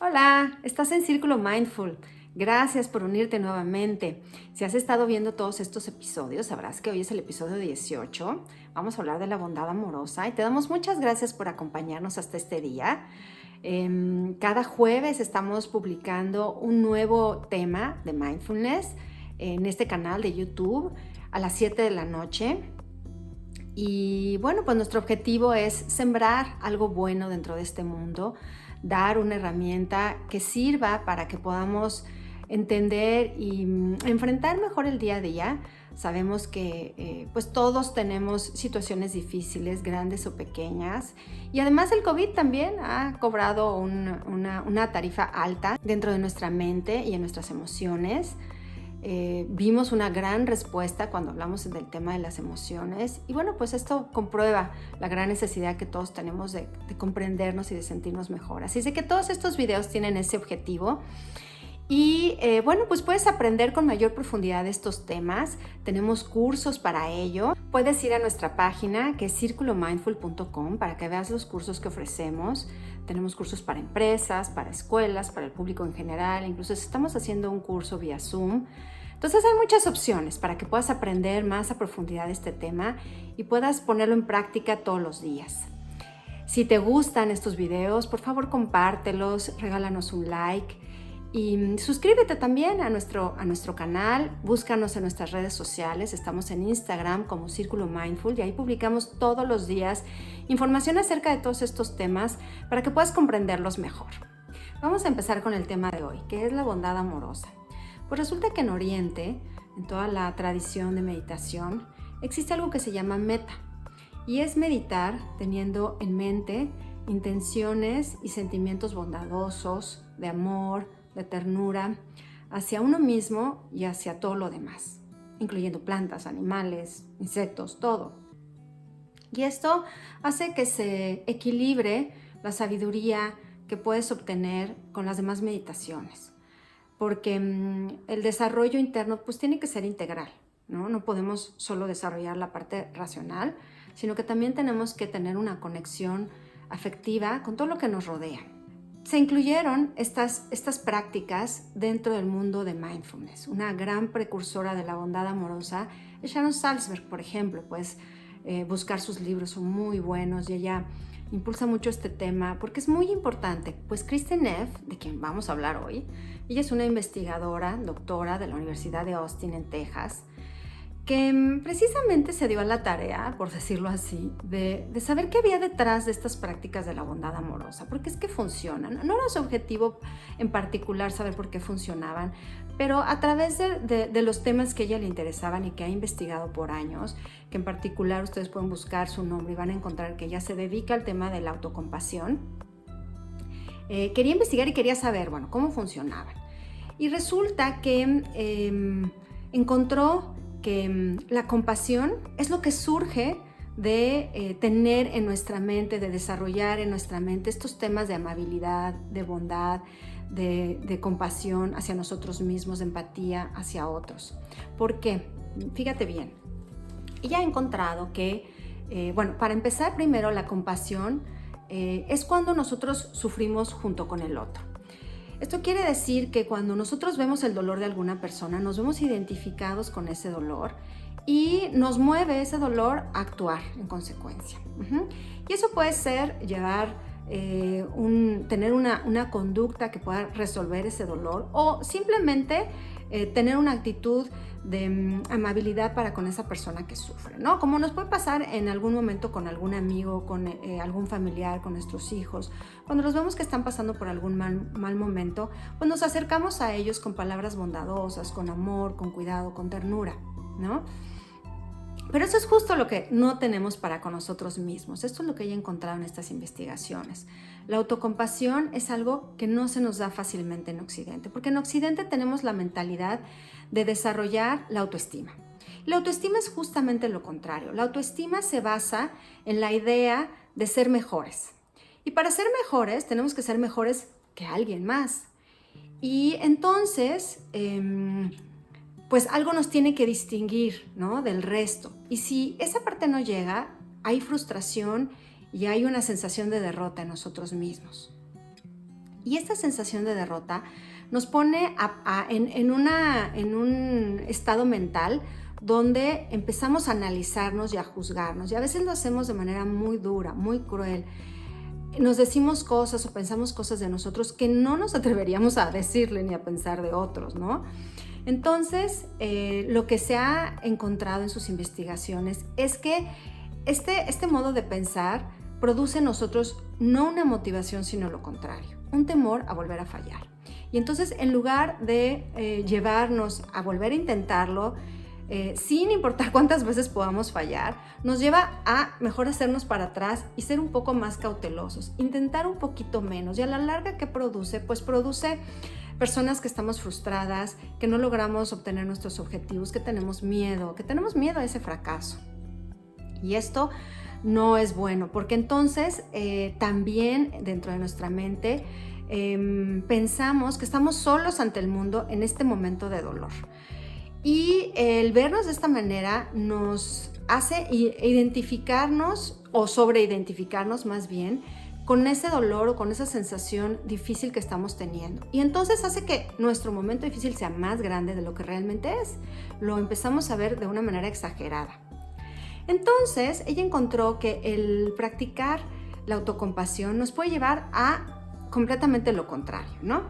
Hola, estás en Círculo Mindful. Gracias por unirte nuevamente. Si has estado viendo todos estos episodios, sabrás que hoy es el episodio 18. Vamos a hablar de la bondad amorosa y te damos muchas gracias por acompañarnos hasta este día. Cada jueves estamos publicando un nuevo tema de mindfulness en este canal de YouTube a las 7 de la noche. Y bueno, pues nuestro objetivo es sembrar algo bueno dentro de este mundo, dar una herramienta que sirva para que podamos entender y enfrentar mejor el día a día. Sabemos que pues todos tenemos situaciones difíciles, grandes o pequeñas, y además el COVID también ha cobrado una tarifa alta dentro de nuestra mente y en nuestras emociones. Vimos una gran respuesta cuando hablamos del tema de las emociones y bueno, pues esto comprueba la gran necesidad que todos tenemos de comprendernos y de sentirnos mejor. Así es de que todos estos videos tienen ese objetivo y bueno, pues puedes aprender con mayor profundidad de estos temas. Tenemos cursos para ello. Puedes ir a nuestra página que es circulomindful.com para que veas los cursos que ofrecemos. Tenemos cursos para empresas, para escuelas, para el público en general. Incluso estamos haciendo un curso vía Zoom. Entonces hay muchas opciones para que puedas aprender más a profundidad de este tema y puedas ponerlo en práctica todos los días. Si te gustan estos videos, por favor compártelos, regálanos un like y suscríbete también a nuestro canal. Búscanos en nuestras redes sociales. Estamos en Instagram como Círculo Mindful y ahí publicamos todos los días información acerca de todos estos temas para que puedas comprenderlos mejor. Vamos a empezar con el tema de hoy, que es la bondad amorosa. Pues resulta que en Oriente, en toda la tradición de meditación, existe algo que se llama metta y es meditar teniendo en mente intenciones y sentimientos bondadosos, de amor, de ternura, hacia uno mismo y hacia todo lo demás, incluyendo plantas, animales, insectos, todo. Y esto hace que se equilibre la sabiduría que puedes obtener con las demás meditaciones. Porque el desarrollo interno pues tiene que ser integral, ¿no? No podemos solo desarrollar la parte racional, sino que también tenemos que tener una conexión afectiva con todo lo que nos rodea. Se incluyeron estas prácticas dentro del mundo de mindfulness. Una gran precursora de la bondad amorosa es Sharon Salzberg, por ejemplo. Pues buscar sus libros son muy buenos y ella impulsa mucho este tema porque es muy importante. Pues Kristin Neff, de quien vamos a hablar hoy, ella es una investigadora, doctora de la Universidad de Austin en Texas, que precisamente se dio a la tarea, por decirlo así, de saber qué había detrás de estas prácticas de la bondad amorosa, porque es que funcionan. No era su objetivo en particular saber por qué funcionaban, pero a través de los temas que a ella le interesaban y que ha investigado por años, que en particular ustedes pueden buscar su nombre y van a encontrar que ella se dedica al tema de la autocompasión, quería investigar y quería saber, bueno, cómo funcionaban. Y resulta que encontró que la compasión es lo que surge de tener en nuestra mente, de desarrollar en nuestra mente estos temas de amabilidad, de bondad, de compasión hacia nosotros mismos, de empatía hacia otros. ¿Por qué? Fíjate bien. Ella ha encontrado que, bueno, para empezar primero, la compasión es cuando nosotros sufrimos junto con el otro. Esto quiere decir que cuando nosotros vemos el dolor de alguna persona, nos vemos identificados con ese dolor y nos mueve ese dolor a actuar en consecuencia. Y eso puede ser tener una conducta que pueda resolver ese dolor o simplemente tener una actitud de amabilidad para con esa persona que sufre, ¿no? Como nos puede pasar en algún momento con algún amigo, con algún familiar, con nuestros hijos. Cuando los vemos que están pasando por algún mal momento, pues nos acercamos a ellos con palabras bondadosas, con amor, con cuidado, con ternura, ¿no? Pero eso es justo lo que no tenemos para con nosotros mismos. Esto es lo que ella ha encontrado en estas investigaciones. La autocompasión es algo que no se nos da fácilmente en Occidente, porque en Occidente tenemos la mentalidad de desarrollar la autoestima. La autoestima es justamente lo contrario. La autoestima se basa en la idea de ser mejores. Y para ser mejores tenemos que ser mejores que alguien más. Y entonces pues algo nos tiene que distinguir, ¿no?, del resto. Y si esa parte no llega, hay frustración y hay una sensación de derrota en nosotros mismos. Y esta sensación de derrota nos pone en un estado mental donde empezamos a analizarnos y a juzgarnos. Y a veces lo hacemos de manera muy dura, muy cruel. Nos decimos cosas o pensamos cosas de nosotros que no nos atreveríamos a decirle ni a pensar de otros, ¿no? Entonces, lo que se ha encontrado en sus investigaciones es que este modo de pensar produce en nosotros no una motivación, sino lo contrario, un temor a volver a fallar. Y entonces, en lugar de llevarnos a volver a intentarlo, sin importar cuántas veces podamos fallar, nos lleva a mejor hacernos para atrás y ser un poco más cautelosos, intentar un poquito menos. Y a la larga, ¿qué produce? Pues produce personas que estamos frustradas, que no logramos obtener nuestros objetivos, que tenemos miedo a ese fracaso. Y esto no es bueno, porque entonces también dentro de nuestra mente pensamos que estamos solos ante el mundo en este momento de dolor. Y el vernos de esta manera nos hace identificarnos o sobreidentificarnos más bien con ese dolor o con esa sensación difícil que estamos teniendo. Y entonces hace que nuestro momento difícil sea más grande de lo que realmente es. Lo empezamos a ver de una manera exagerada. Entonces, ella encontró que el practicar la autocompasión nos puede llevar a completamente lo contrario, ¿no?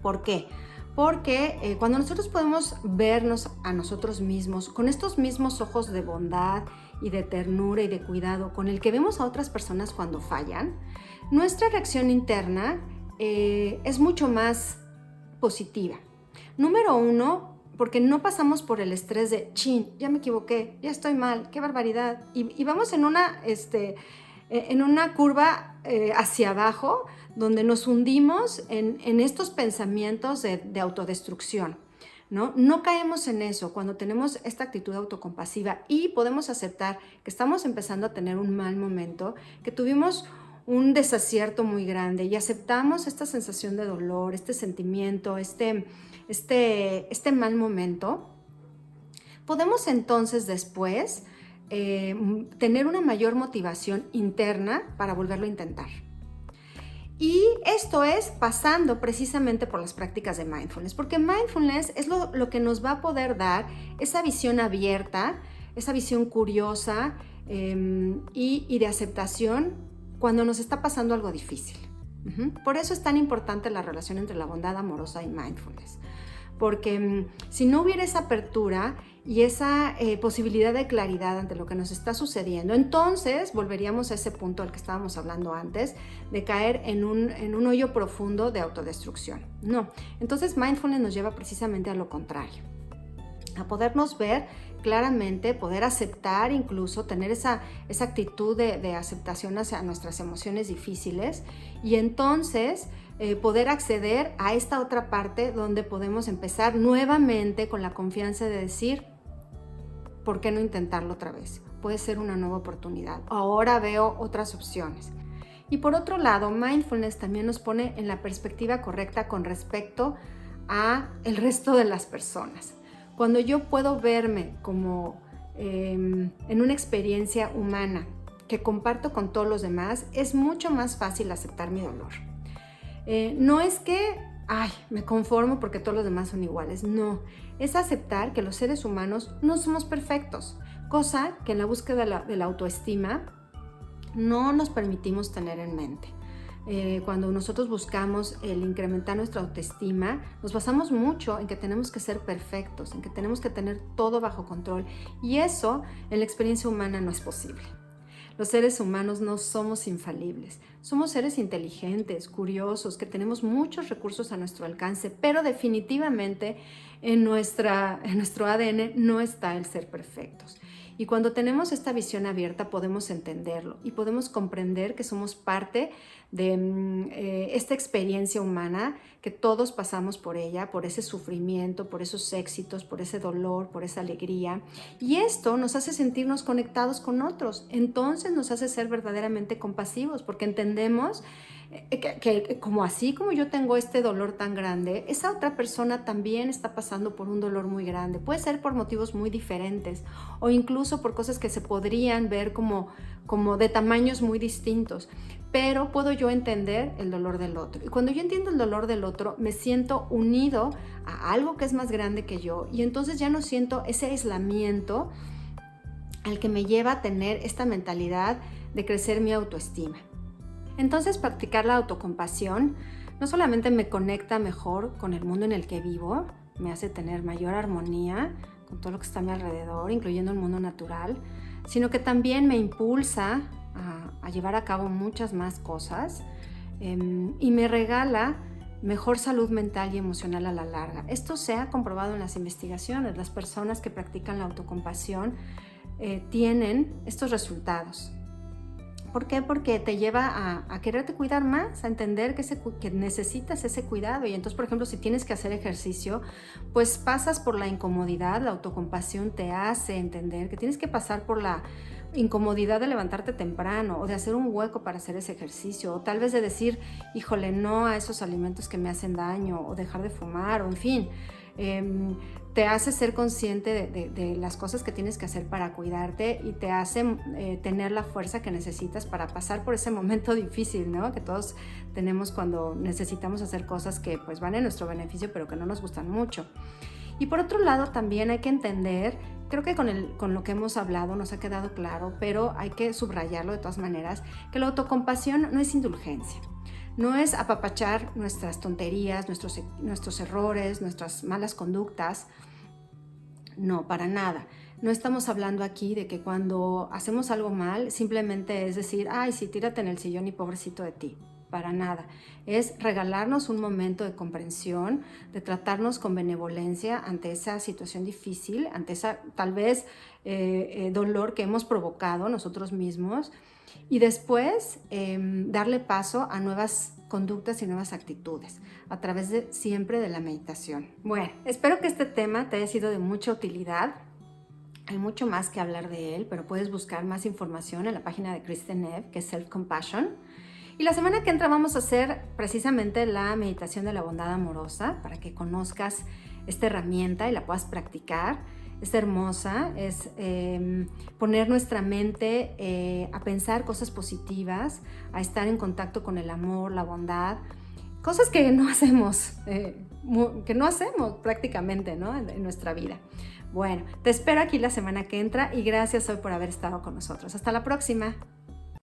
¿Por qué? Porque cuando nosotros podemos vernos a nosotros mismos con estos mismos ojos de bondad y de ternura y de cuidado con el que vemos a otras personas cuando fallan, nuestra reacción interna es mucho más positiva. Número uno, porque no pasamos por el estrés de, chin, ya me equivoqué, ya estoy mal, qué barbaridad. Y vamos en una curva hacia abajo, donde nos hundimos en estos pensamientos de autodestrucción, ¿no? No caemos en eso cuando tenemos esta actitud autocompasiva y podemos aceptar que estamos empezando a tener un mal momento, que tuvimos un desacierto muy grande y aceptamos esta sensación de dolor, este sentimiento, este mal momento. Podemos entonces después tener una mayor motivación interna para volverlo a intentar. Y esto es pasando precisamente por las prácticas de mindfulness, porque mindfulness es lo que nos va a poder dar esa visión abierta, esa visión curiosa y de aceptación cuando nos está pasando algo difícil. Por eso es tan importante la relación entre la bondad amorosa y mindfulness, porque si no hubiera esa apertura y esa posibilidad de claridad ante lo que nos está sucediendo, entonces volveríamos a ese punto al que estábamos hablando antes, de caer en un hoyo profundo de autodestrucción. No, entonces mindfulness nos lleva precisamente a lo contrario, a podernos ver claramente, poder aceptar, incluso tener esa actitud de aceptación hacia nuestras emociones difíciles y entonces poder acceder a esta otra parte donde podemos empezar nuevamente con la confianza de decir, ¿por qué no intentarlo otra vez? Puede ser una nueva oportunidad. Ahora veo otras opciones. Y por otro lado, mindfulness también nos pone en la perspectiva correcta con respecto a el resto de las personas. Cuando yo puedo verme como en una experiencia humana que comparto con todos los demás, es mucho más fácil aceptar mi dolor. No es que, me conformo porque todos los demás son iguales. No, es aceptar que los seres humanos no somos perfectos, cosa que en la búsqueda de la autoestima no nos permitimos tener en mente. Cuando nosotros buscamos el incrementar nuestra autoestima, nos basamos mucho en que tenemos que ser perfectos, en que tenemos que tener todo bajo control, y eso en la experiencia humana no es posible. Los seres humanos no somos infalibles, somos seres inteligentes, curiosos, que tenemos muchos recursos a nuestro alcance, pero definitivamente en nuestro ADN no está el ser perfectos. Y cuando tenemos esta visión abierta podemos entenderlo y podemos comprender que somos parte de esta experiencia humana, que todos pasamos por ella, por ese sufrimiento, por esos éxitos, por ese dolor, por esa alegría. Y esto nos hace sentirnos conectados con otros. Entonces nos hace ser verdaderamente compasivos porque entendemos que como así como yo tengo este dolor tan grande, esa otra persona también está pasando por un dolor muy grande. Puede ser por motivos muy diferentes o incluso por cosas que se podrían ver como de tamaños muy distintos, pero puedo yo entender el dolor del otro. Y cuando yo entiendo el dolor del otro, me siento unido a algo que es más grande que yo, y entonces ya no siento ese aislamiento al que me lleva a tener esta mentalidad de crecer mi autoestima. Entonces, practicar la autocompasión no solamente me conecta mejor con el mundo en el que vivo, me hace tener mayor armonía con todo lo que está a mi alrededor, incluyendo el mundo natural, sino que también me impulsa a llevar a cabo muchas más cosas y me regala mejor salud mental y emocional a la larga. Esto se ha comprobado en las investigaciones. Las personas que practican la autocompasión tienen estos resultados. ¿Por qué? Porque te lleva a quererte cuidar más, a entender que necesitas ese cuidado. Y entonces, por ejemplo, si tienes que hacer ejercicio, pues pasas por la incomodidad. La autocompasión te hace entender que tienes que pasar por la incomodidad de levantarte temprano o de hacer un hueco para hacer ese ejercicio, o tal vez de decir, híjole, no a esos alimentos que me hacen daño, o dejar de fumar, o en fin. Te hace ser consciente de las cosas que tienes que hacer para cuidarte y te hace tener la fuerza que necesitas para pasar por ese momento difícil, ¿no? Que todos tenemos cuando necesitamos hacer cosas que pues van en nuestro beneficio pero que no nos gustan mucho. Y por otro lado también hay que entender, creo que con lo que hemos hablado nos ha quedado claro, pero hay que subrayarlo de todas maneras, que la autocompasión no es indulgencia. No es apapachar nuestras tonterías, nuestros errores, nuestras malas conductas. No, para nada. No estamos hablando aquí de que cuando hacemos algo mal, simplemente es decir, ay, sí, tírate en el sillón y pobrecito de ti. Para nada. Es regalarnos un momento de comprensión, de tratarnos con benevolencia ante esa situación difícil, ante esa tal vez dolor que hemos provocado nosotros mismos, y después darle paso a nuevas conductas y nuevas actitudes a través siempre de la meditación. Bueno, espero que este tema te haya sido de mucha utilidad. Hay mucho más que hablar de él, pero puedes buscar más información en la página de Kristin Neff, que es Self Compassion. Y la semana que entra vamos a hacer precisamente la meditación de la bondad amorosa para que conozcas esta herramienta y la puedas practicar. Es hermosa, es poner nuestra mente a pensar cosas positivas, a estar en contacto con el amor, la bondad, cosas que no hacemos prácticamente, ¿no? en nuestra vida. Bueno, te espero aquí la semana que entra y gracias hoy por haber estado con nosotros. Hasta la próxima.